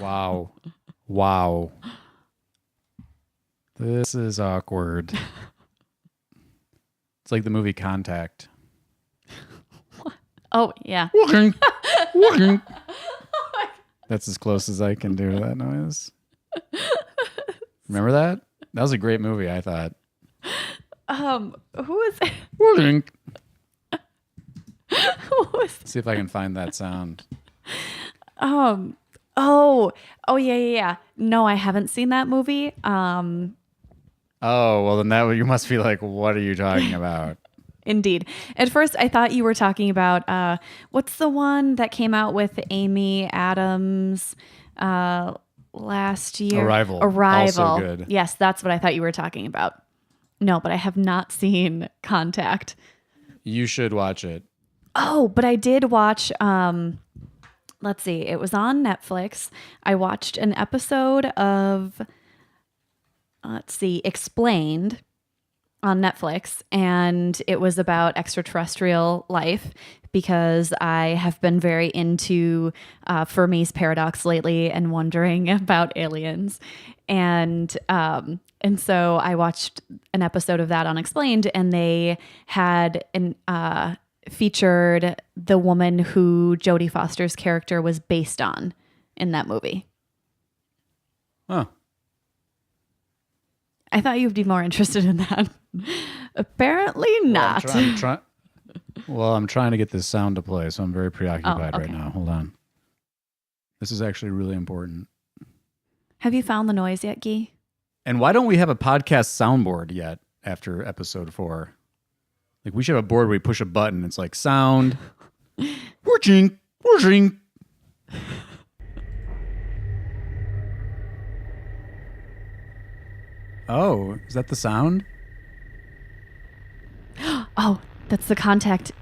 Wow. Wow. This is awkward. It's like the movie Contact. Oh, yeah. That's as close as I can do to that noise. Remember that? That was a great movie, I thought. Who is it? See if I can find that sound. Oh, yeah. No, I haven't seen that movie. Oh, well then you must be like, what are you talking about? Indeed. At first, I thought you were talking about what's the one that came out with Amy Adams last year? Arrival. Also good. Yes, that's what I thought you were talking about. No, but I have not seen Contact. You should watch it. Oh, but I did watch. Let's see. It was on Netflix. I watched an episode of, Explained on Netflix, and it was about extraterrestrial life because I have been very into Fermi's paradox lately and wondering about aliens. And so I watched an episode of that on Explained, and they had featured the woman who Jodie Foster's character was based on in that movie. Huh. I thought you'd be more interested in that. Apparently not. I'm trying to get this sound to play, so I'm very preoccupied right now. Hold on. This is actually really important. Have you found the noise yet, Gyi? And why don't we have a podcast soundboard yet after episode 4? Like, we should have a board where we push a button. It's like, sound. Working. Oh, is that the sound? Oh, that's the Contact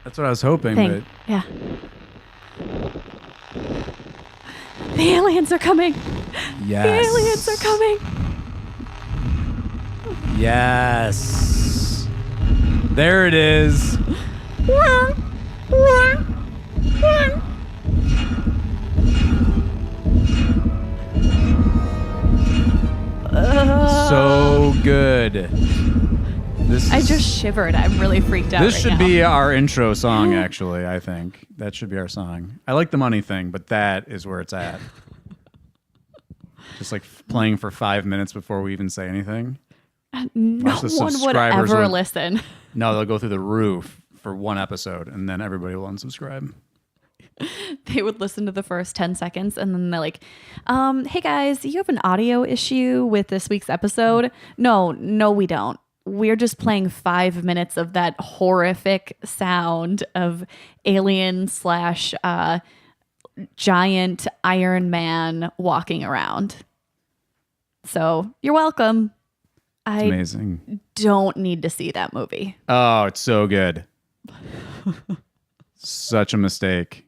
That's what I was hoping. thing. But Yeah. The aliens are coming. yes. The aliens are coming. Yes. There it is. So good. I just shivered. I'm really freaked out. This right should now. be our intro song, actually, I think. That should be our song. I like the money thing, but that is where it's at. Just like playing for 5 minutes before we even say anything. No one would ever listen. No, they'll go through the roof for one episode, and then everybody will unsubscribe. They would listen to the first 10 seconds, and then they're like, hey guys, you have an audio issue with this week's episode? No, we don't. We're just playing 5 minutes of that horrific sound of alien / giant Iron Man walking around. So you're welcome. It's amazing. Don't need to see that movie. Oh, it's so good. Such a mistake.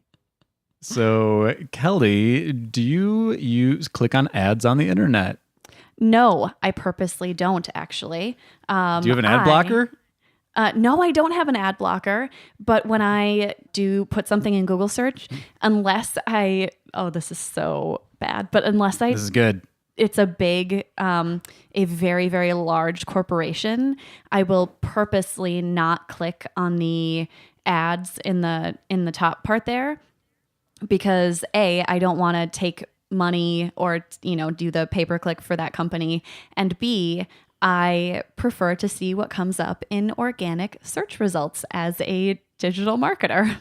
So, Kelly, do you click on ads on the internet? No, I purposely don't, actually. Do you have an ad blocker? No, I don't have an ad blocker. But when I do put something in Google search, this is so bad. But unless this is good. It's a big, a very, very large corporation, I will purposely not click on the ads in the top part there because A, I don't want to take money or, do the pay-per-click for that company. And B, I prefer to see what comes up in organic search results as a digital marketer.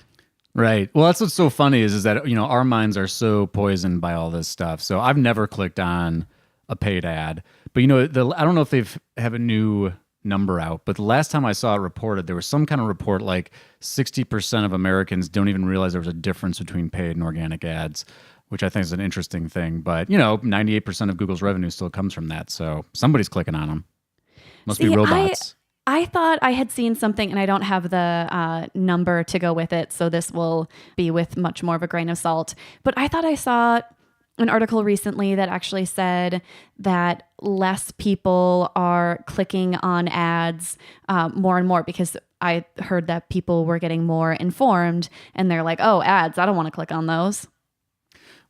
Right. Well, that's what's so funny is that, our minds are so poisoned by all this stuff. So I've never clicked on a paid ad, but I don't know if they've have a new number out, but the last time I saw it reported, there was some kind of report like 60% of Americans don't even realize there was a difference between paid and organic ads, which I think is an interesting thing. But, 98% of Google's revenue still comes from that. So somebody's clicking on them. Must be robots. I thought I had seen something, and I don't have the number to go with it, so this will be with much more of a grain of salt. But I thought I saw an article recently that actually said that less people are clicking on ads more and more because I heard that people were getting more informed, and they're like, oh, ads, I don't want to click on those.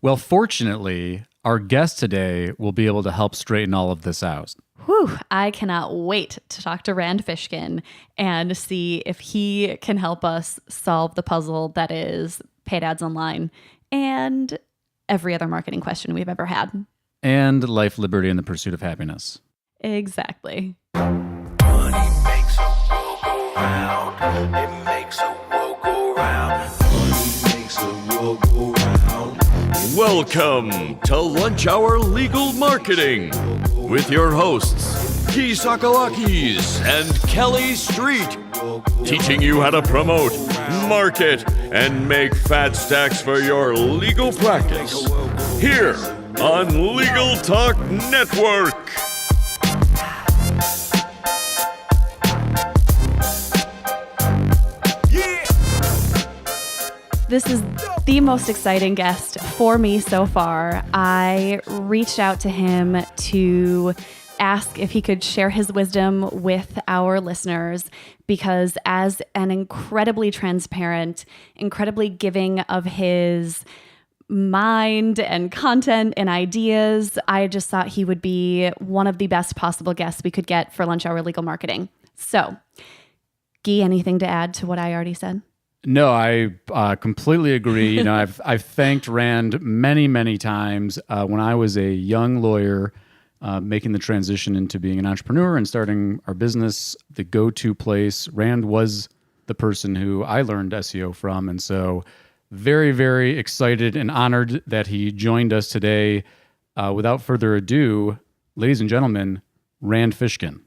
Well, fortunately, our guest today will be able to help straighten all of this out. Whew, I cannot wait to talk to Rand Fishkin and see if he can help us solve the puzzle that is paid ads online and every other marketing question we've ever had. And life, liberty, and the pursuit of happiness. Exactly. Money makes a world go round. It makes a world go round. Money makes a world go round. Welcome to Lunch Hour Legal Marketing with your hosts, Tsakalakis and Kelly Street, teaching you how to promote, market, and make fat stacks for your legal practice. Here on Legal Talk Network. This is the most exciting guest for me so far. I reached out to him to ask if he could share his wisdom with our listeners because as an incredibly transparent, incredibly giving of his mind and content and ideas, I just thought he would be one of the best possible guests we could get for Lunch Hour Legal Marketing. So, Gyi, anything to add to what I already said? No, I completely agree. I've thanked Rand many, many times when I was a young lawyer making the transition into being an entrepreneur and starting our business. The go-to place, Rand was the person who I learned SEO from, and so very, very excited and honored that he joined us today. Without further ado, ladies and gentlemen, Rand Fishkin.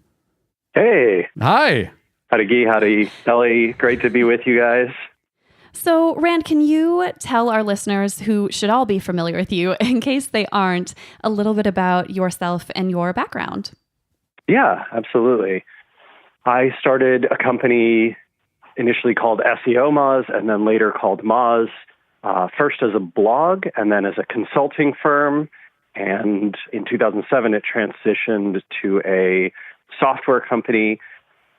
Hey. Hi. Howdy, Gyi. Howdy, Kelly. Great to be with you guys. So, Rand, can you tell our listeners who should all be familiar with you, in case they aren't, a little bit about yourself and your background? Yeah, absolutely. I started a company initially called SEO Moz and then later called Moz, first as a blog and then as a consulting firm. And in 2007, it transitioned to a software company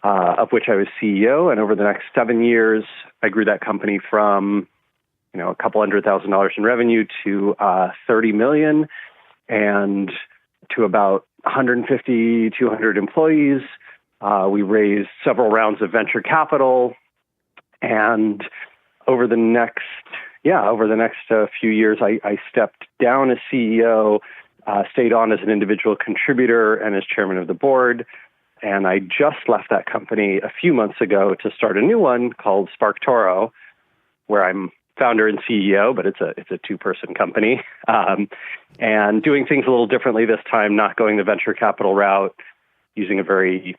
of which I was CEO. And over the next 7 years, I grew that company from, a couple $100,000 in revenue to 30 million and to about 150, 200 employees. We raised several rounds of venture capital. And over the next few years, I stepped down as CEO, stayed on as an individual contributor and as chairman of the board. And I just left that company a few months ago to start a new one called SparkToro, where I'm founder and CEO, but it's a two-person company, and doing things a little differently this time, not going the venture capital route, using a very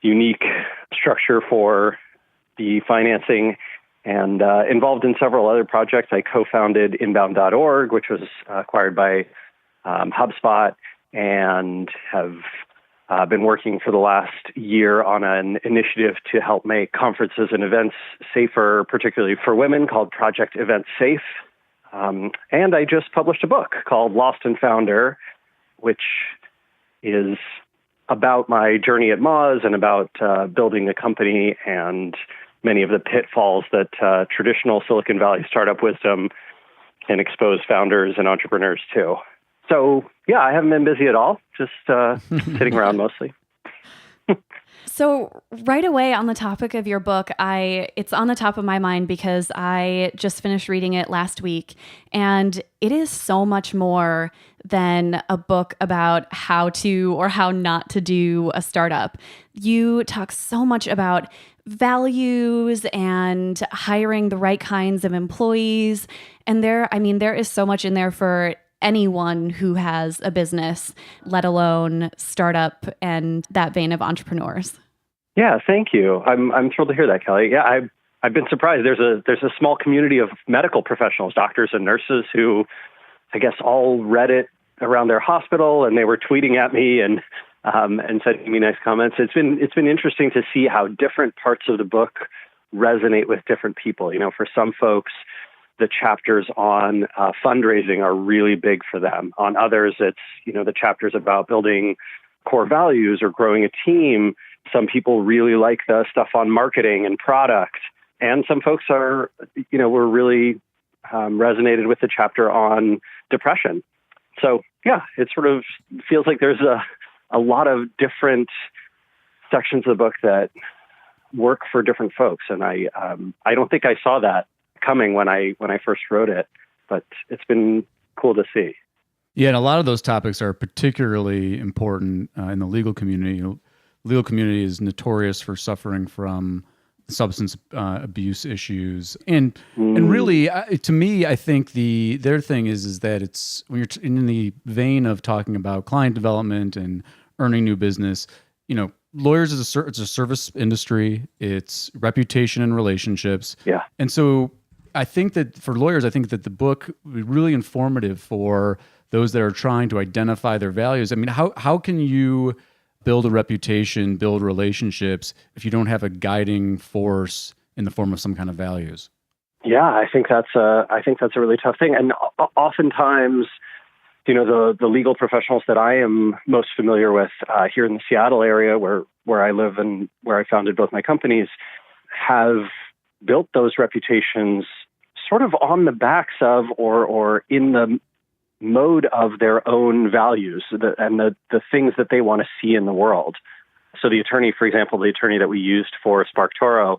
unique structure for the financing, and involved in several other projects. I co-founded Inbound.org, which was acquired by HubSpot, and have been working for the last year on an initiative to help make conferences and events safer, particularly for women, called Project Event Safe. And I just published a book called Lost and Founder, which is about my journey at Moz and about building a company and many of the pitfalls that traditional Silicon Valley startup wisdom can expose founders and entrepreneurs to. So, yeah, I haven't been busy at all, just sitting around mostly. So right away on the topic of your book, it's on the top of my mind because I just finished reading it last week, and it is so much more than a book about how to or how not to do a startup. You talk so much about values and hiring the right kinds of employees, and there is so much in there for anyone who has a business, let alone startup and that vein of entrepreneurs. Yeah, thank you. I'm thrilled to hear that, Kelly. Yeah, I've been surprised. There's a small community of medical professionals, doctors and nurses, who I guess all read it around their hospital, and they were tweeting at me and sending me nice comments. It's been interesting to see how different parts of the book resonate with different people. For some folks, the chapters on fundraising are really big for them. On others, it's, the chapters about building core values or growing a team. Some people really like the stuff on marketing and product. And some folks were really resonated with the chapter on depression. So yeah, it sort of feels like there's a lot of different sections of the book that work for different folks. And I don't think I saw that coming when I first wrote it, but it's been cool to see. Yeah, and a lot of those topics are particularly important in the legal community. Legal community is notorious for suffering from substance abuse issues, and really, to me, I think their thing is that it's when you're in the vein of talking about client development and earning new business. Lawyers it's a service industry. It's reputation and relationships. Yeah, and so I think that for lawyers, I think that the book would be really informative for those that are trying to identify their values. I mean, how can you build a reputation, build relationships if you don't have a guiding force in the form of some kind of values? Yeah, I think that's a really tough thing. And oftentimes, the legal professionals that I am most familiar with here in the Seattle area, where I live and where I founded both my companies, have built those reputations sort of on the backs of or in the mode of their own values and the things that they want to see in the world. So the attorney, for example, the attorney that we used for SparkToro,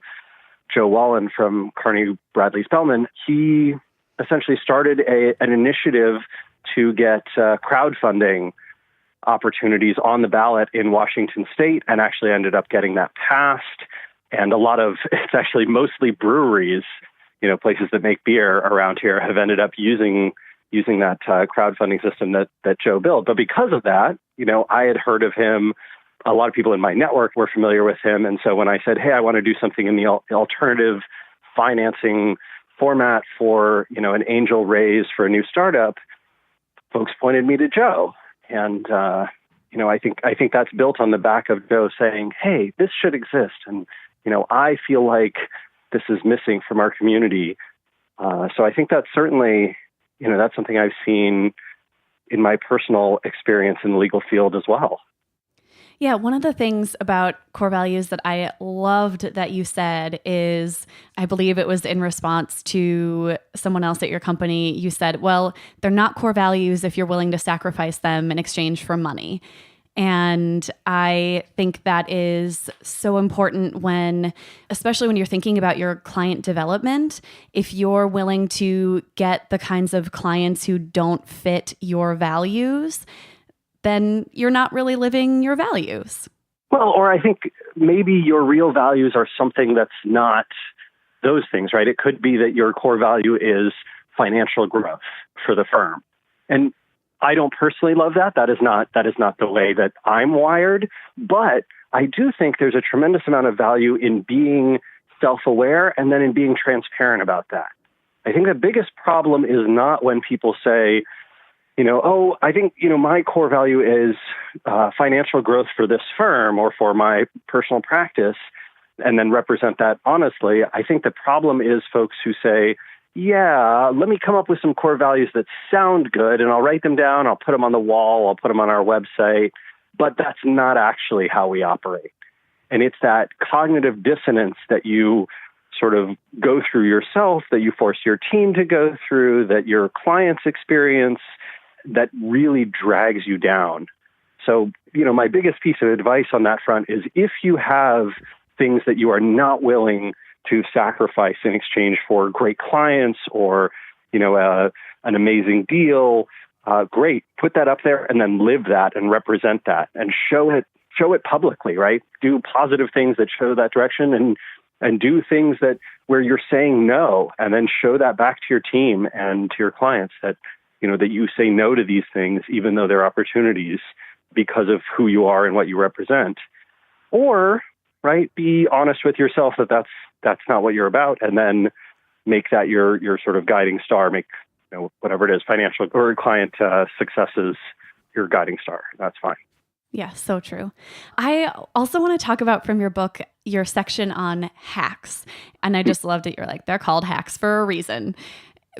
Joe Wallen from Carnegie Bradley Spellman, he essentially started an initiative to get crowdfunding opportunities on the ballot in Washington State, and actually ended up getting that passed. And it's actually mostly breweries, places that make beer around here, have ended up using that crowdfunding system that Joe built. But because of that, I had heard of him. A lot of people in my network were familiar with him. And so when I said, hey, I want to do something in the alternative financing format for, an angel raise for a new startup, folks pointed me to Joe. And, I think that's built on the back of Joe saying, hey, this should exist. And, I feel like this is missing from our community. So I think that's certainly, that's something I've seen in my personal experience in the legal field as well. Yeah, one of the things about core values that I loved that you said is, I believe it was in response to someone else at your company, you said, well, they're not core values if you're willing to sacrifice them in exchange for money. And I think that is so important especially when you're thinking about your client development, if you're willing to get the kinds of clients who don't fit your values, then you're not really living your values. Well, or I think maybe your real values are something that's not those things, right? It could be that your core value is financial growth for the firm. And I don't personally love that. That is not the way that I'm wired. But I do think there's a tremendous amount of value in being self-aware and then in being transparent about that. I think the biggest problem is not when people say, I think, my core value is financial growth for this firm or for my personal practice, and then represent that honestly. I think the problem is folks who say, yeah, let me come up with some core values that sound good, and I'll write them down, I'll put them on the wall, I'll put them on our website, but that's not actually how we operate. And it's that cognitive dissonance that you sort of go through yourself, that you force your team to go through, that your clients experience, that really drags you down. So, my biggest piece of advice on that front is if you have things that you are not willing to sacrifice in exchange for great clients or, an amazing deal, great, put that up there and then live that and represent that and show it publicly, right? Do positive things that show that direction and do things where you're saying no, and then show that back to your team and to your clients that you say no to these things, even though they're opportunities because of who you are and what you represent. Or, right, be honest with yourself that that's not what you're about, and then make that your sort of guiding star, make, whatever it is, financial or client successes, your guiding star. That's fine. Yeah, so true. I also want to talk about from your book, your section on hacks. And I just loved it. You're like, they're called hacks for a reason.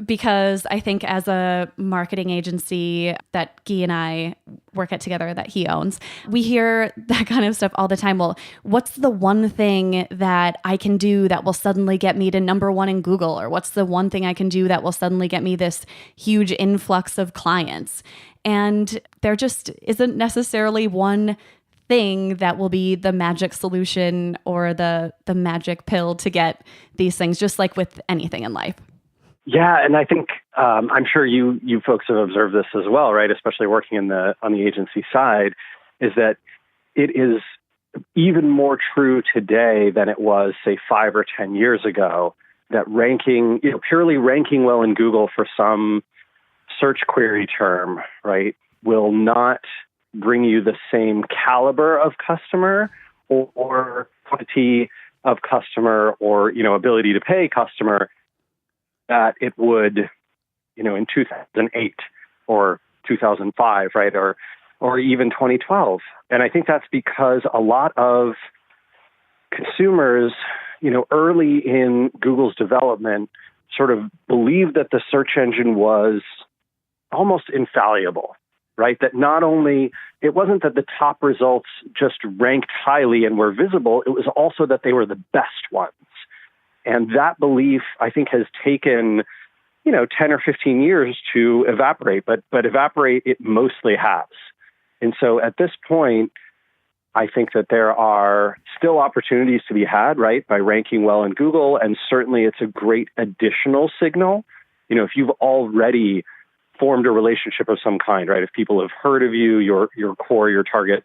because I think as a marketing agency that Gyi and I work at together that he owns, we hear that kind of stuff all the time. Well, what's the one thing that I can do that will suddenly get me to #1 in Google? Or what's the one thing I can do that will suddenly get me this huge influx of clients? And there just isn't necessarily one thing that will be the magic solution or the magic pill to get these things, just like with anything in life. Yeah, and I think I'm sure you folks have observed this as well, right? Especially working on the agency side, is that it is even more true today than it was, say, 5 or 10 years ago. That ranking, purely ranking well in Google for some search query term, right, will not bring you the same caliber of customer or quantity of customer or ability to pay customer that it would, in 2008 or 2005, right, or even 2012. And I think that's because a lot of consumers, early in Google's development, sort of believed that the search engine was almost infallible, right? That not only, it wasn't that the top results just ranked highly and were visible, it was also that they were the best ones. And that belief, I think, has taken, 10 or 15 years to evaporate, but evaporate it mostly has. And so at this point, I think that there are still opportunities to be had, right, by ranking well in Google. And certainly it's a great additional signal. If you've already formed a relationship of some kind, right, if people have heard of you, your core, your target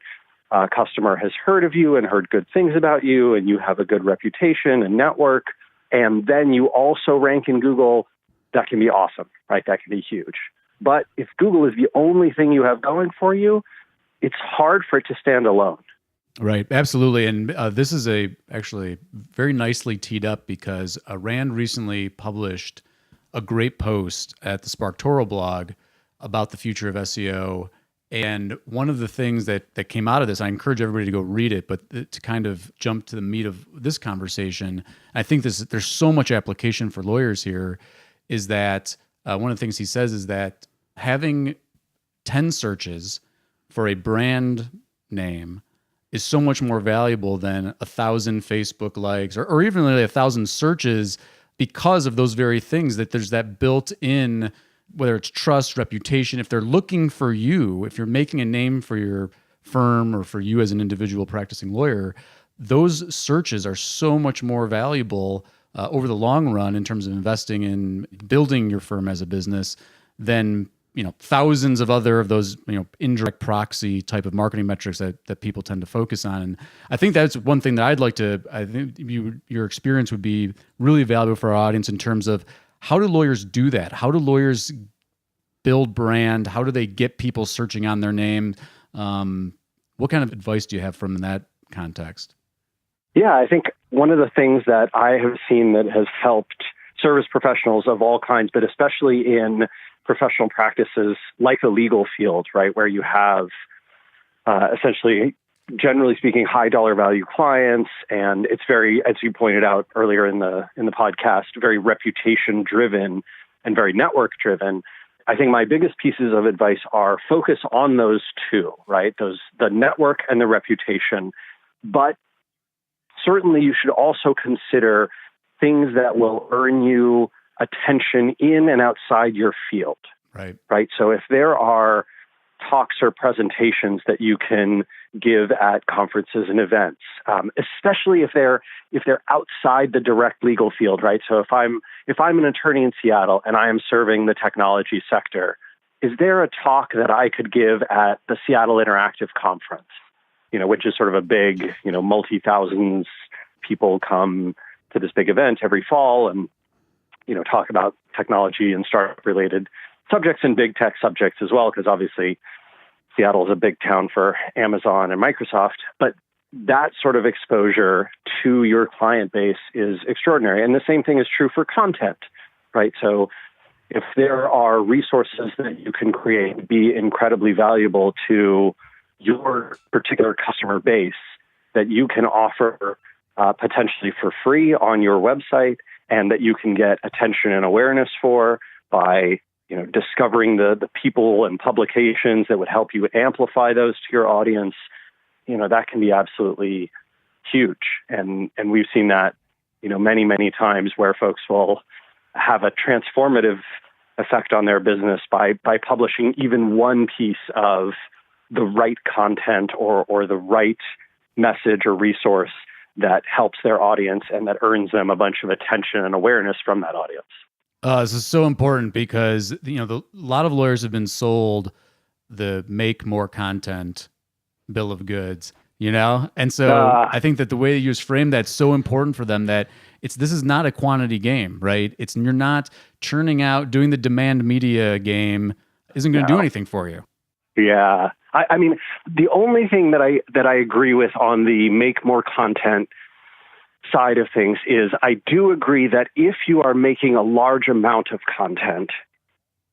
customer has heard of you and heard good things about you, and you have a good reputation and network, and then you also rank in Google, that can be awesome, right? That can be huge. But if Google is the only thing you have going for you, it's hard for it to stand alone. Right, absolutely. And this is actually very nicely teed up because Rand recently published a great post at the SparkToro blog about the future of SEO. And one of the things that came out of this, I encourage everybody to go read it, but to kind of jump to the meat of this conversation, I think there's so much application for lawyers here, is that one of the things he says is that having 10 searches for a brand name is so much more valuable than 1,000 Facebook likes or even really 1,000 searches, because of those very things, that there's that built in, whether it's trust, reputation. If they're looking for you, if you're making a name for your firm or for you as an individual practicing lawyer, those searches are so much more valuable over the long run in terms of investing in building your firm as a business than thousands of other of those indirect proxy type of marketing metrics that people tend to focus on. And I think that's one thing that I think your experience would be really valuable for our audience in terms of, how do lawyers do that? How do lawyers build brand? How do they get people searching on their name? What kind of advice do you have from that context? Yeah, I think one of the things that I have seen that has helped service professionals of all kinds, but especially in professional practices like the legal field, right, where you have essentially, generally speaking, high dollar value clients, and it's very, as you pointed out earlier in the podcast, very reputation driven and very network driven. I think my biggest pieces of advice are focus on those two, right? The network and the reputation. But certainly you should also consider things that will earn you attention in and outside your field. Right. So if there are talks or presentations that you can give at conferences and events, especially if they're outside the direct legal field, right? So if I'm an attorney in Seattle and I am serving the technology sector, is there a talk that I could give at the Seattle Interactive Conference, which is sort of a big, multi-thousands people come to this big event every fall and, talk about technology and startup related subjects and big tech subjects as well, because obviously Seattle is a big town for Amazon and Microsoft. But that sort of exposure to your client base is extraordinary. And the same thing is true for content, right? So if there are resources that you can create be incredibly valuable to your particular customer base that you can offer potentially for free on your website and that you can get attention and awareness for, by discovering the people and publications that would help you amplify those to your audience, that can be absolutely huge. And we've seen that, many, many times where folks will have a transformative effect on their business by publishing even one piece of the right content or the right message or resource that helps their audience and that earns them a bunch of attention and awareness from that audience. This is so important because a lot of lawyers have been sold the make more content bill of goods, and so I think that the way you just frame that's so important for them, that this is not a quantity game, right? You're not churning out, doing the demand media game isn't going to do anything for you. Yeah, I mean, the only thing that I agree with on the make more content side of things is I do agree that if you are making a large amount of content,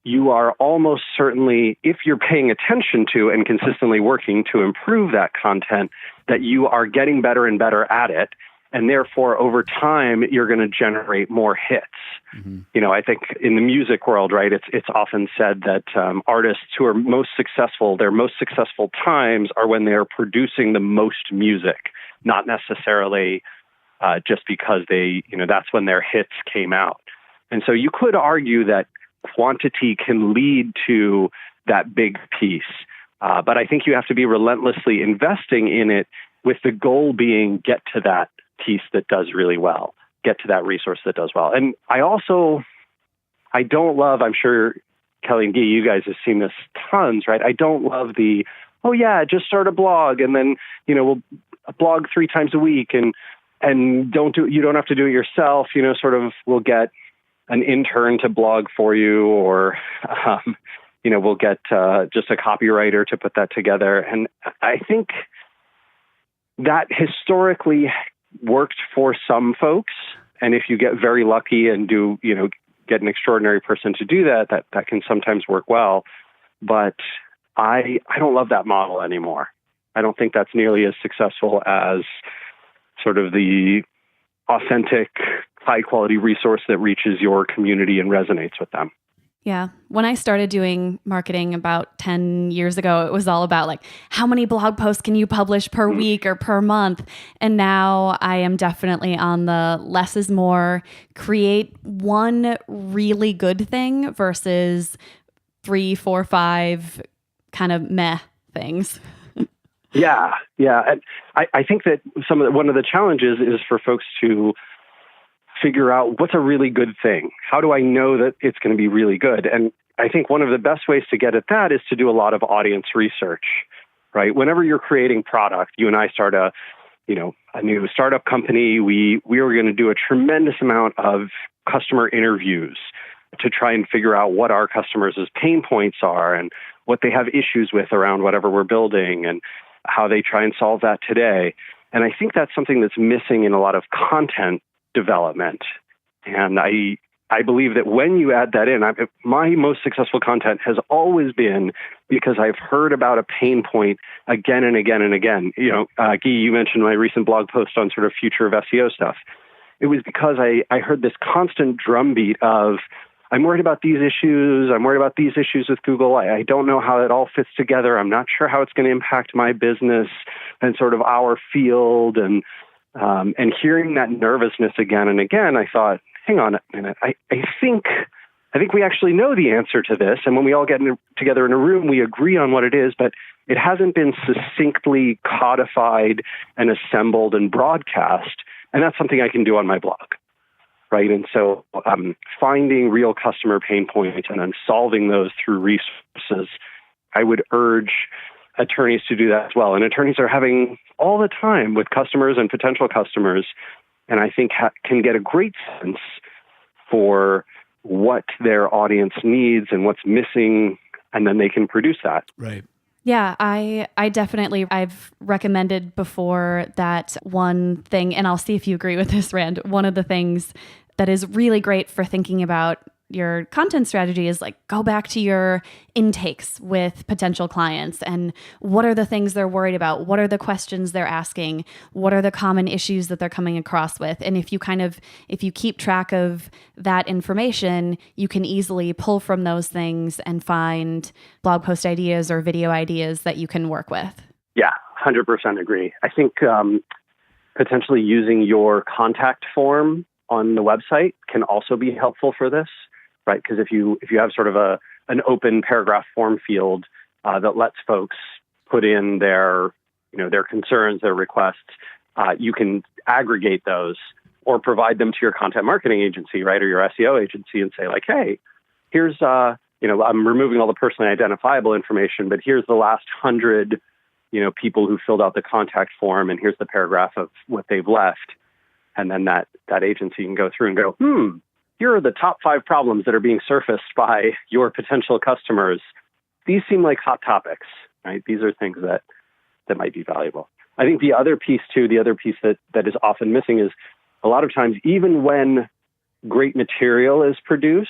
you are almost certainly, if you're paying attention to and consistently working to improve that content, that you are getting better and better at it. And therefore, over time, you're going to generate more hits. Mm-hmm. I think in the music world, right, it's often said that artists who are most successful, their most successful times are when they are producing the most music, not necessarily just because that's when their hits came out. And so you could argue that quantity can lead to that big piece. But I think you have to be relentlessly investing in it with the goal being get to that piece that does really well, get to that resource that does well. And I don't love, I'm sure Kelly and Gyi, you guys have seen this tons, right? I don't love just start a blog and then, we'll blog 3 times a week and you don't have to do it yourself, we'll get an intern to blog for you, or, we'll get just a copywriter to put that together. And I think that historically worked for some folks. And if you get very lucky and get an extraordinary person to do that can sometimes work well. But I don't love that model anymore. I don't think that's nearly as successful as sort of the authentic, high-quality resource that reaches your community and resonates with them. Yeah. When I started doing marketing about 10 years ago, it was all about how many blog posts can you publish per week or per month? And now I am definitely on the less is more, create one really good thing versus 3, 4, 5 kind of meh things. Yeah. And I think that one of the challenges is for folks to figure out what's a really good thing. How do I know that it's going to be really good? And I think one of the best ways to get at that is to do a lot of audience research, right? Whenever you're creating product, you and I start a new startup company, we were going to do a tremendous amount of customer interviews to try and figure out what our customers' pain points are and what they have issues with around whatever we're building and how they try and solve that today. And I think that's something that's missing in a lot of content development. And I believe that when you add that in, my most successful content has always been because I've heard about a pain point again and again and again. Gyi, you mentioned my recent blog post on sort of future of SEO stuff. It was because I heard this constant drumbeat of, I'm worried about these issues. I'm worried about these issues with Google. I don't know how it all fits together. I'm not sure how it's going to impact my business and sort of our field. And hearing that nervousness again and again, I thought, hang on a minute. I think we actually know the answer to this. And when we all get together in a room, we agree on what it is, but it hasn't been succinctly codified and assembled and broadcast. And that's something I can do on my blog. Right. And so finding real customer pain points and then solving those through resources, I would urge attorneys to do that as well. And attorneys are having all the time with customers and potential customers, and I think can get a great sense for what their audience needs and what's missing, and then they can produce that. Right. Yeah, I definitely, I've recommended before that one thing, and I'll see if you agree with this, Rand. One of the things that is really great for thinking about your content strategy is like, go back to your intakes with potential clients and what are the things they're worried about? What are the questions they're asking? What are the common issues that they're coming across with? And if you keep track of that information, you can easily pull from those things and find blog post ideas or video ideas that you can work with. Yeah, 100% agree. I think potentially using your contact form on the website can also be helpful for this, right? Because if you have sort of an open paragraph form field that lets folks put in their concerns, their requests, you can aggregate those or provide them to your content marketing agency, right, or your SEO agency, and say like, hey, here's I'm removing all the personally identifiable information, but here's the last 100 people who filled out the contact form, and here's the paragraph of what they've left. And then that agency can go through and go, here are the top 5 problems that are being surfaced by your potential customers. These seem like hot topics, right? These are things that might be valuable. I think the other piece that is often missing is a lot of times, even when great material is produced,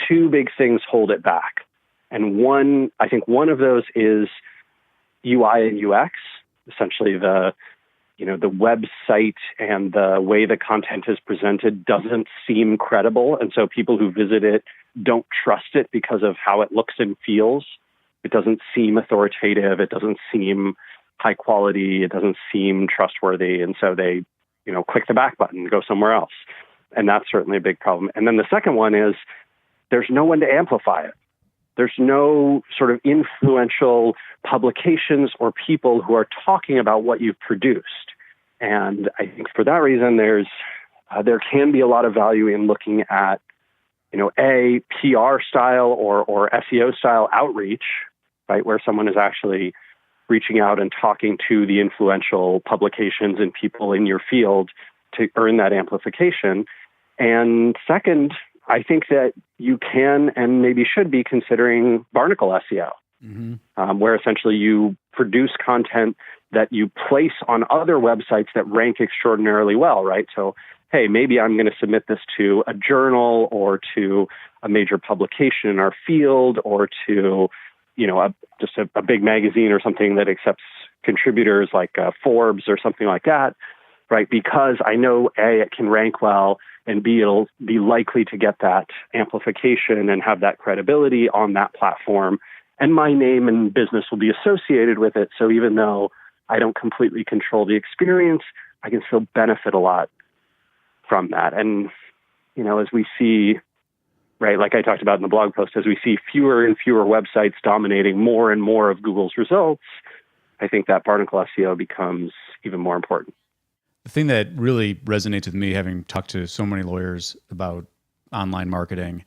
2 big things hold it back. And I think one of those is UI and UX, essentially the website and the way the content is presented doesn't seem credible. And so people who visit it don't trust it because of how it looks and feels. It doesn't seem authoritative. It doesn't seem high quality. It doesn't seem trustworthy. And so they, click the back button and go somewhere else. And that's certainly a big problem. And then the second one is there's no one to amplify it. There's no sort of influential publications or people who are talking about what you've produced. And I think for that reason, there can be a lot of value in looking at, a PR style or SEO style outreach, right, where someone is actually reaching out and talking to the influential publications and people in your field to earn that amplification. And second, I think that you can and maybe should be considering barnacle SEO, where essentially you produce content that you place on other websites that rank extraordinarily well, right? So, hey, maybe I'm going to submit this to a journal or to a major publication in our field or to, just a big magazine or something that accepts contributors like Forbes or something like that, right? Because I know, A, it can rank well, and B, it'll be likely to get that amplification and have that credibility on that platform. And my name and business will be associated with it. So even though I don't completely control the experience, I can still benefit a lot from that. And, as we see, right, like I talked about in the blog post, as we see fewer and fewer websites dominating more and more of Google's results, I think that barnacle SEO becomes even more important. The thing that really resonates with me, having talked to so many lawyers about online marketing,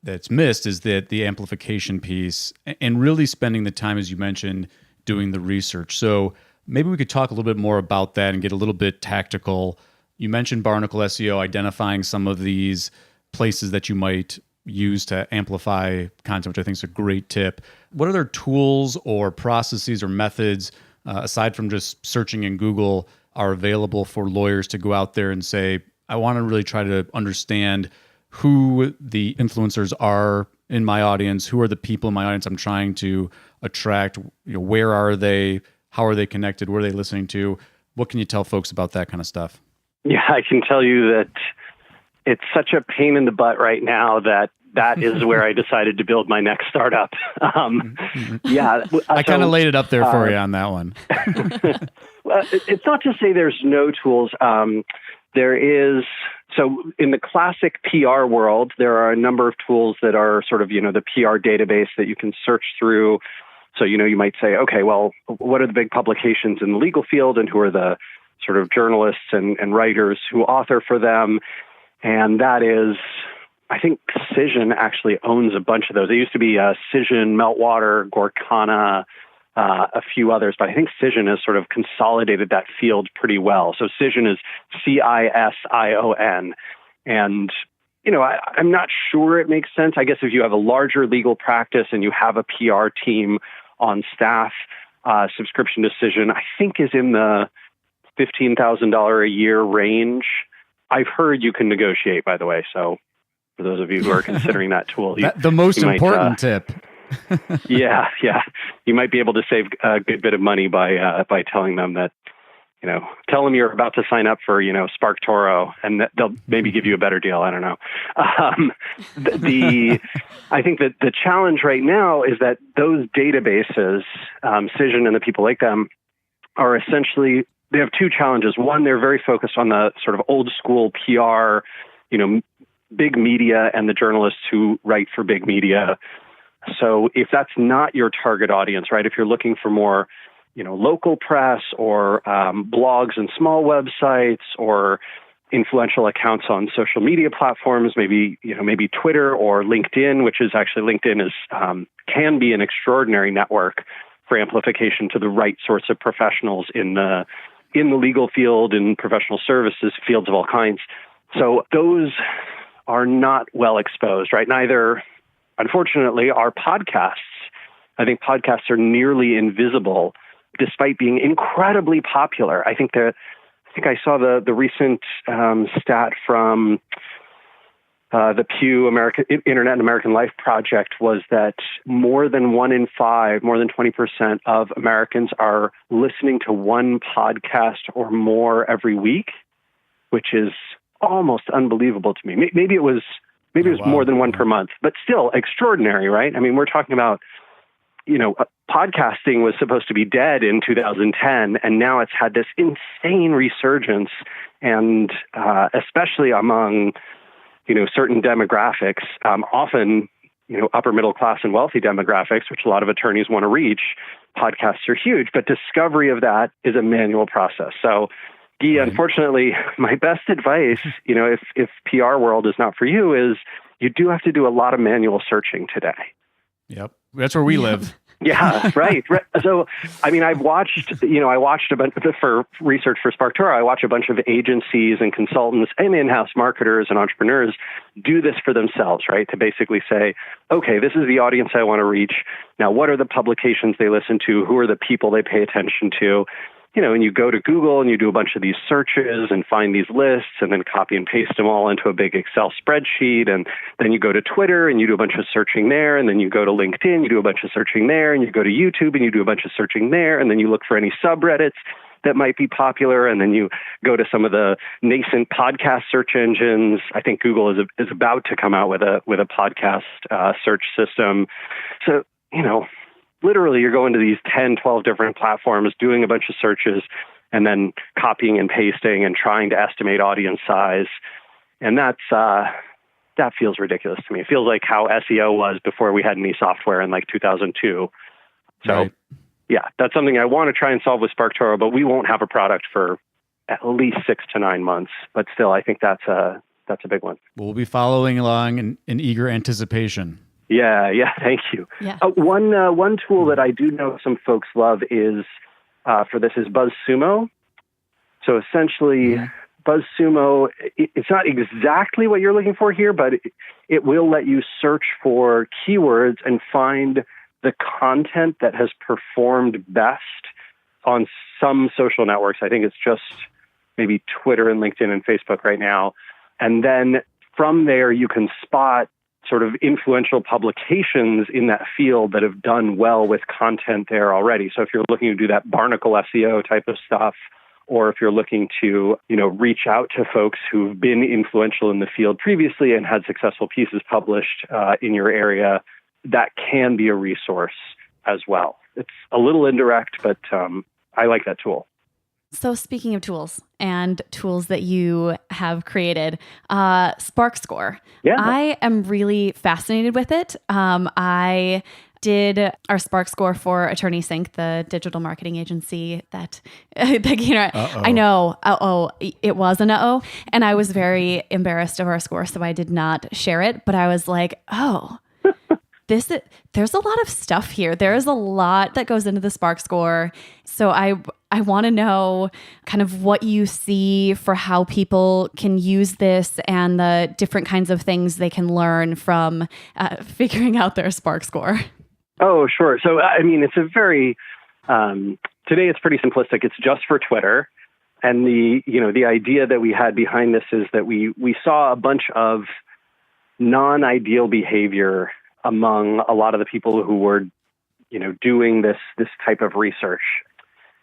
that's missed is that the amplification piece and really spending the time, as you mentioned, doing the research. So maybe we could talk a little bit more about that and get a little bit tactical. You mentioned barnacle SEO, identifying some of these places that you might use to amplify content, which I think is a great tip. What other tools or processes or methods, aside from just searching in Google, are available for lawyers to go out there and say, I want to really try to understand who the influencers are in my audience, who are the people in my audience I'm trying to attract, where are they, how are they connected, what are they listening to? What can you tell folks about that kind of stuff? Yeah, I can tell you that it's such a pain in the butt right now that is where I decided to build my next startup. I kind of laid it up there for you on that one. Well, it's not to say there's no tools. There is, so in the classic PR world, there are a number of tools that are sort of, the PR database that you can search through. So, you might say, okay, well, what are the big publications in the legal field and who are the sort of journalists and writers who author for them? And that is, I think Cision actually owns a bunch of those. It used to be Cision, Meltwater, Gorkana, a few others, but I think Cision has sort of consolidated that field pretty well. So Cision is CISION. And, I'm not sure it makes sense. I guess if you have a larger legal practice and you have a PR team on staff, subscription to Cision, I think is in the $15,000 a year range. I've heard you can negotiate, by the way. So For those of you who are considering that tool. The most important tip. Yeah. You might be able to save a good bit of money by telling them that, tell them you're about to sign up for, SparkToro, and that they'll maybe give you a better deal. I don't know. I think that the challenge right now is that those databases, Cision and the people like them, are essentially, they have two challenges. One, they're very focused on the sort of old school PR, big media and the journalists who write for big media. So if that's not your target audience, right, if you're looking for more, local press or blogs and small websites or influential accounts on social media platforms, maybe Twitter or LinkedIn, which is actually LinkedIn can be an extraordinary network for amplification to the right sorts of professionals in the legal field, in professional services, fields of all kinds. So those are not well exposed, right? Neither, unfortunately, are podcasts. I think podcasts are nearly invisible, despite being incredibly popular. I think I saw the recent stat from the Pew Internet and American Life Project was that more than 1 in 5, more than 20% of Americans are listening to one podcast or more every week, which is almost unbelievable to me. Maybe it was more than one per month, but still extraordinary, right? I mean, we're talking about, podcasting was supposed to be dead in 2010, and now it's had this insane resurgence, and especially among, certain demographics, often, upper middle class and wealthy demographics, which a lot of attorneys want to reach. Podcasts are huge, but discovery of that is a manual process. So, Gyi, unfortunately, my best advice, if PR world is not for you, is you do have to do a lot of manual searching today. Yep. That's where we live. Yeah, right. So, I mean, I watched a bunch for research for SparkToro. I watch a bunch of agencies and consultants and in-house marketers and entrepreneurs do this for themselves, right? To basically say, okay, this is the audience I want to reach. Now, what are the publications they listen to? Who are the people they pay attention to? And you go to Google and you do a bunch of these searches and find these lists and then copy and paste them all into a big Excel spreadsheet. And then you go to Twitter and you do a bunch of searching there. And then you go to LinkedIn, you do a bunch of searching there. And you go to YouTube and you do a bunch of searching there. And then you look for any subreddits that might be popular. And then you go to some of the nascent podcast search engines. I think Google is about to come out with a podcast search system. So, literally, you're going to these 10, 12 different platforms, doing a bunch of searches, and then copying and pasting and trying to estimate audience size. And that feels ridiculous to me. It feels like how SEO was before we had any software in like 2002. So, right. Yeah, that's something I want to try and solve with SparkToro, but we won't have a product for at least 6 to 9 months. But still, I think that's a big one. We'll be following along in eager anticipation. Yeah, thank you. Yeah. One tool that I do know some folks love is BuzzSumo. So essentially, BuzzSumo, it's not exactly what you're looking for here, but it will let you search for keywords and find the content that has performed best on some social networks. I think it's just maybe Twitter and LinkedIn and Facebook right now. And then from there, you can spot sort of influential publications in that field that have done well with content there already. So if you're looking to do that barnacle SEO type of stuff, or if you're looking to, reach out to folks who've been influential in the field previously and had successful pieces published in your area, that can be a resource as well. It's a little indirect, but I like that tool. So speaking of tools and tools that you have created, SparkScore. Yeah. I am really fascinated with it. I did our SparkScore for Attorney Sync, the digital marketing agency that, I know, it was an uh-oh. And I was very embarrassed of our score, so I did not share it. But I was like, there's a lot of stuff here. There is a lot that goes into the SparkScore. So I want to know kind of what you see for how people can use this and the different kinds of things they can learn from figuring out their SparkScore. Oh, sure. So, I mean, it's a very, today it's pretty simplistic. It's just for Twitter. And the idea that we had behind this is that we saw a bunch of non-ideal behavior among a lot of the people who were, doing this type of research,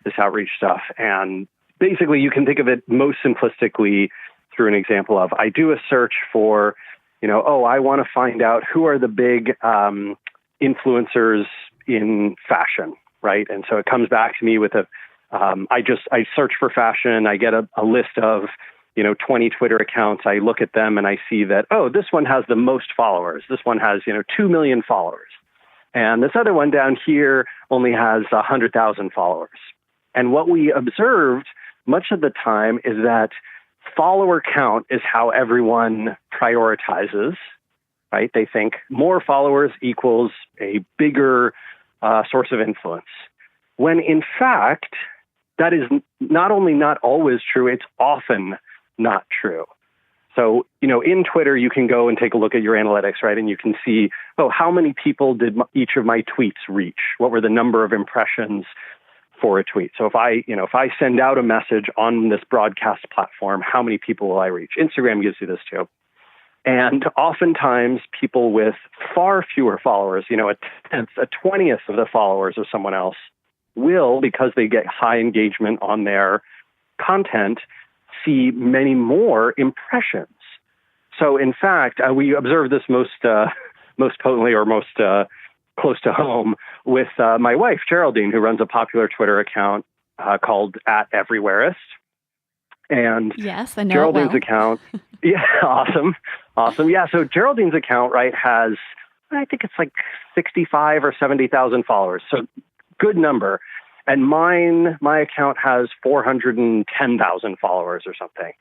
this outreach stuff. And basically, you can think of it most simplistically through an example of, I do a search for, I want to find out who are the big influencers in fashion, right? And so it comes back to me with I search for fashion. I get a list of, 20 Twitter accounts. I look at them and I see that, this one has the most followers. This one has, 2 million followers. And this other one down here only has 100,000 followers. And what we observed much of the time is that follower count is how everyone prioritizes, right? They think more followers equals a bigger source of influence. When in fact, that is not only not always true, it's often not true. So, in Twitter, you can go and take a look at your analytics, right? And you can see, how many people did each of my tweets reach? What were the number of impressions for a tweet? So if I send out a message on this broadcast platform, how many people will I reach? Instagram gives you this too. And oftentimes people with far fewer followers, a 10th, a 20th of the followers of someone else will, because they get high engagement on their content, see many more impressions. So in fact, we observe this most potently or most close to home with my wife, Geraldine, who runs a popular Twitter account called @Everywhereist. And yes, I know Geraldine's it well. account. Yeah, awesome. Yeah, so Geraldine's account, right, has, I think it's like 65 or 70,000 followers. So good number. And my account has 410,000 followers or something.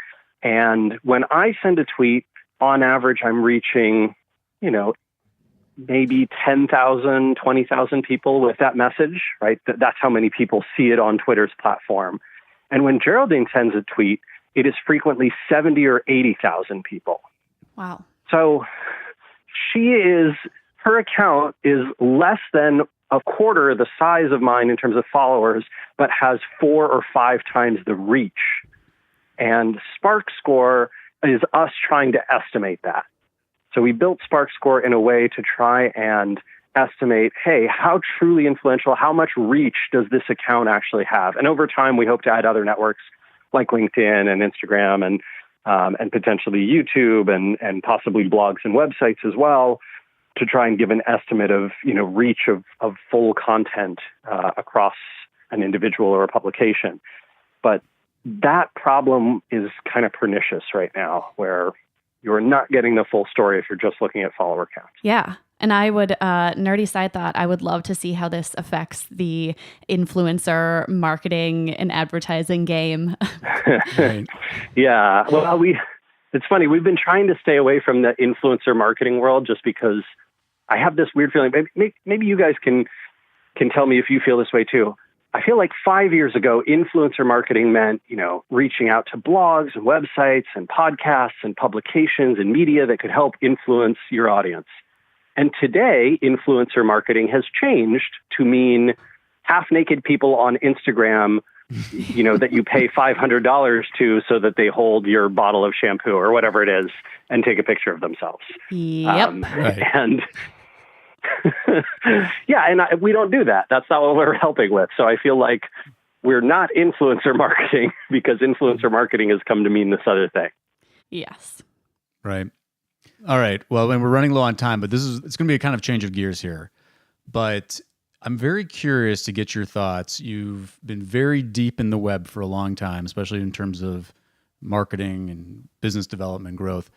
And when I send a tweet, on average, I'm reaching, maybe 10,000, 20,000 people with that message, right? That's how many people see it on Twitter's platform. And when Geraldine sends a tweet, it is frequently 70 or 80,000 people. Wow. So her account is less than a quarter the size of mine in terms of followers, but has 4 or 5 times the reach. And SparkScore is us trying to estimate that. So we built SparkScore in a way to try and estimate, hey, how truly influential, how much reach does this account actually have? And over time, we hope to add other networks like LinkedIn and Instagram and potentially YouTube and possibly blogs and websites as well, to try and give an estimate of, reach of full content across an individual or a publication. But that problem is kind of pernicious right now, where you're not getting the full story if you're just looking at follower counts. Yeah. And I would, nerdy side thought, I would love to see how this affects the influencer marketing and advertising game. Right. Yeah. Well, it's funny. We've been trying to stay away from the influencer marketing world just because I have this weird feeling. Maybe you guys can tell me if you feel this way too. I feel like 5 years ago, influencer marketing meant, reaching out to blogs and websites and podcasts and publications and media that could help influence your audience. And today, influencer marketing has changed to mean half-naked people on Instagram, that you pay $500 to so that they hold your bottle of shampoo or whatever it is and take a picture of themselves. Yep. Right. And yeah, and we don't do that. That's not what we're helping with. So I feel like we're not influencer marketing because influencer marketing has come to mean this other thing. Yes. Right. All right. Well, and we're running low on time, but it's going to be a kind of change of gears here. But I'm very curious to get your thoughts. You've been very deep in the web for a long time, especially in terms of marketing and business development growth.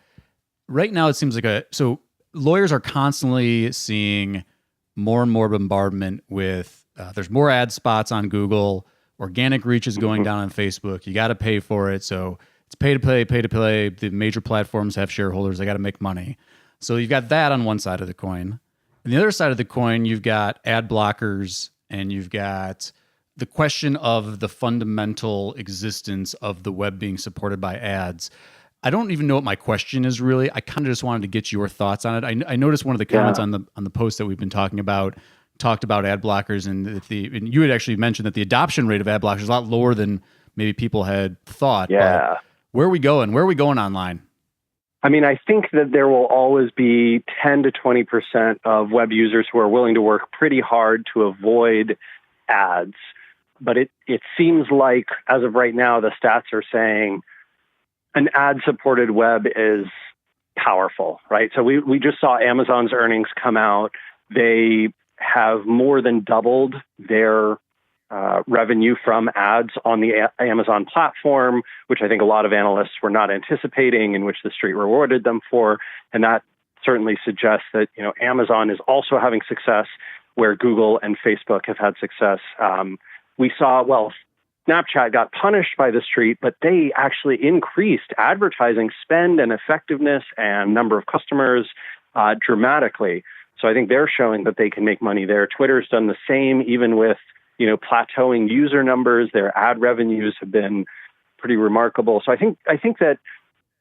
Right now, it seems like so lawyers are constantly seeing more and more bombardment with, there's more ad spots on Google, organic reach is going down on Facebook. You got to pay for it. So it's pay to play. The major platforms have shareholders. They got to make money. So you've got that on one side of the coin. On the other side of the coin, you've got ad blockers and you've got the question of the fundamental existence of the web being supported by ads. I don't even know what my question is really. I kind of just wanted to get your thoughts on it. I noticed one of the comments on the post that we've been talking about talked about ad blockers, and you had actually mentioned that the adoption rate of ad blockers is a lot lower than maybe people had thought. Yeah. But where are we going? Where are we going online? I mean, I think that there will always be 10 to 20% of web users who are willing to work pretty hard to avoid ads. But it seems like, as of right now, the stats are saying an ad-supported web is powerful, right? So we just saw Amazon's earnings come out. They have more than doubled their revenue from ads on the Amazon platform, which I think a lot of analysts were not anticipating, and which the street rewarded them for. And that certainly suggests that, you know, Amazon is also having success where Google and Facebook have had success. We saw, Snapchat got punished by the street, but they actually increased advertising spend and effectiveness and number of customers dramatically. So I think they're showing that they can make money there. Twitter's done the same, even with, you know, plateauing user numbers. Their ad revenues have been pretty remarkable. So I think that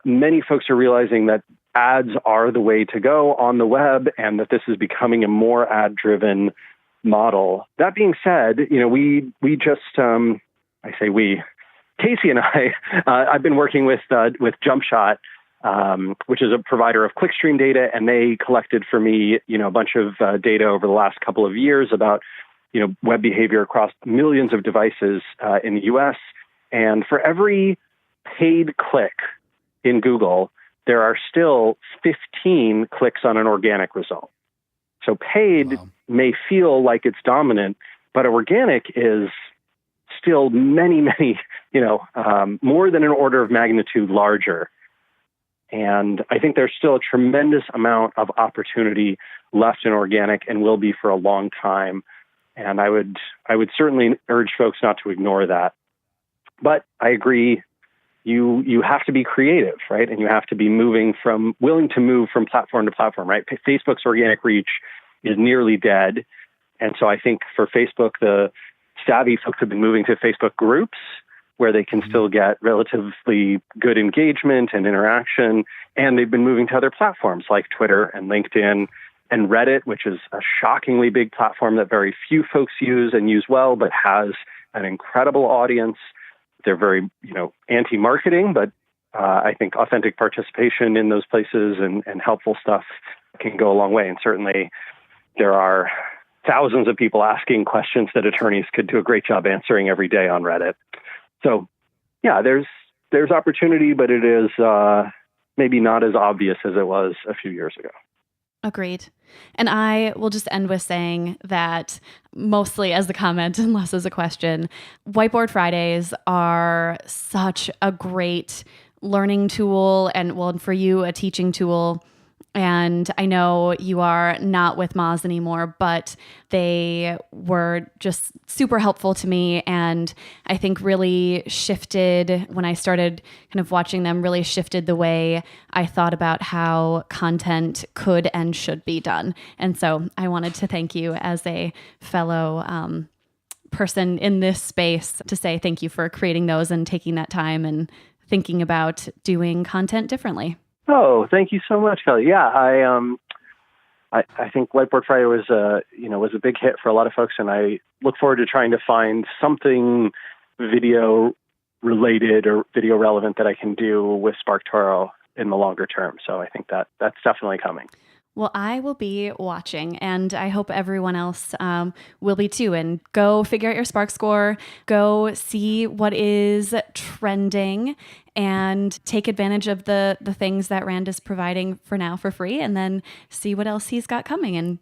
many folks are realizing that ads are the way to go on the web, and that this is becoming a more ad-driven model. That being said, you know, we just, I say we, Casey and I've been working with JumpShot, which is a provider of clickstream data, and they collected for me, you know, a bunch of data over the last couple of years about, you know, web behavior across millions of devices in the U.S. And for every paid click in Google, there are still 15 clicks on an organic result. So paid may feel like it's dominant, but organic is still many, you know, more than an order of magnitude larger. And I think there's still a tremendous amount of opportunity left in organic, and will be for a long time. And I would certainly urge folks not to ignore that. But I agree, you have to be creative, right? And you have to be willing to move from platform to platform, right? Facebook's organic reach is nearly dead. And so I think for Facebook, the savvy folks have been moving to Facebook groups, where they can still get relatively good engagement and interaction. And they've been moving to other platforms like Twitter and LinkedIn and Reddit, which is a shockingly big platform that very few folks use and use well, but has an incredible audience. They're very, you know, anti-marketing, but I think authentic participation in those places and helpful stuff can go a long way. And certainly there are thousands of people asking questions that attorneys could do a great job answering every day on Reddit. So, yeah, there's opportunity, but it is maybe not as obvious as it was a few years ago. Agreed. And I will just end with saying that, mostly as a comment and less as a question, Whiteboard Fridays are such a great learning tool, and, well, for you, a teaching tool. And I know you are not with Moz anymore, but they were just super helpful to me. And I think really shifted, when I started kind of watching them, really shifted the way I thought about how content could and should be done. And so I wanted to thank you as a fellow person in this space, to say thank you for creating those and taking that time and thinking about doing content differently. Oh, thank you so much, Kelly. Yeah, I think Whiteboard Friday was a big hit for a lot of folks, and I look forward to trying to find something video related or video relevant that I can do with SparkToro in the longer term. So I think that's definitely coming. Well, I will be watching, and I hope everyone else will be too. And go figure out your Spark score, go see what is trending, and take advantage of the things that Rand is providing for now for free, and then see what else he's got coming. And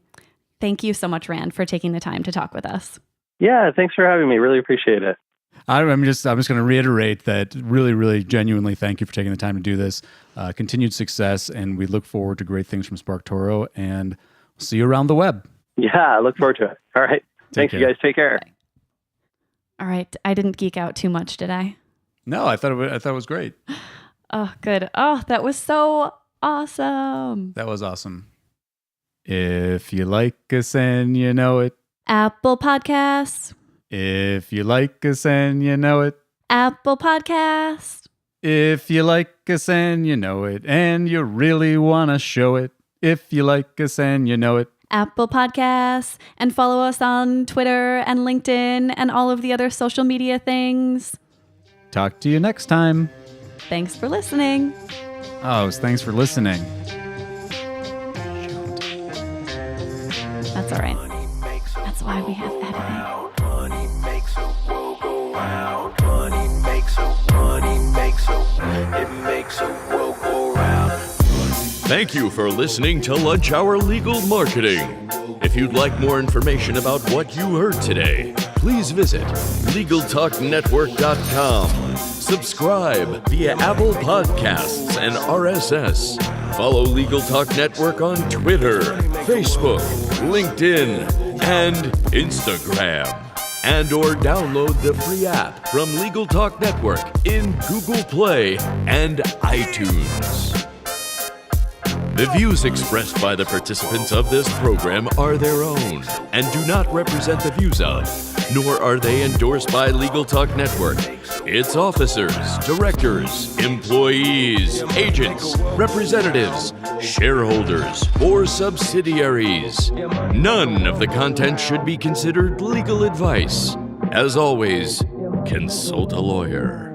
thank you so much, Rand, for taking the time to talk with us. Yeah, thanks for having me. Really appreciate it. I'm just going to reiterate that really, really genuinely thank you for taking the time to do this. Continued success, and we look forward to great things from SparkToro, and we'll see you around the web. Yeah, I look forward to it. All right. Thanks, you guys. Take care. Bye. All right. I didn't geek out too much, did I? No, I thought it was great. Oh, good. Oh, that was so awesome. That was awesome. If you like us and you know it. Apple Podcasts. If you like us and you know it. Apple Podcasts. If you like us and you know it, and you really want to show it. If you like us and you know it. Apple Podcasts, and follow us on Twitter and LinkedIn and all of the other social media things. Talk to you next time. Thanks for listening. Oh, thanks for listening. That's all right. That's why we have editing. Money makes a world go round. Money makes a it makes a world go round. Thank you for listening to Lunch Hour Legal Marketing. If you'd like more information about what you heard today, please visit LegalTalkNetwork.com. Subscribe via Apple Podcasts and RSS. Follow Legal Talk Network on Twitter, Facebook, LinkedIn, and Instagram. And or download the free app from Legal Talk Network in Google Play and iTunes. The views expressed by the participants of this program are their own and do not represent the views of, nor are they endorsed by Legal Talk Network, its officers, directors, employees, agents, representatives, shareholders, or subsidiaries. None of the content should be considered legal advice. As always, consult a lawyer.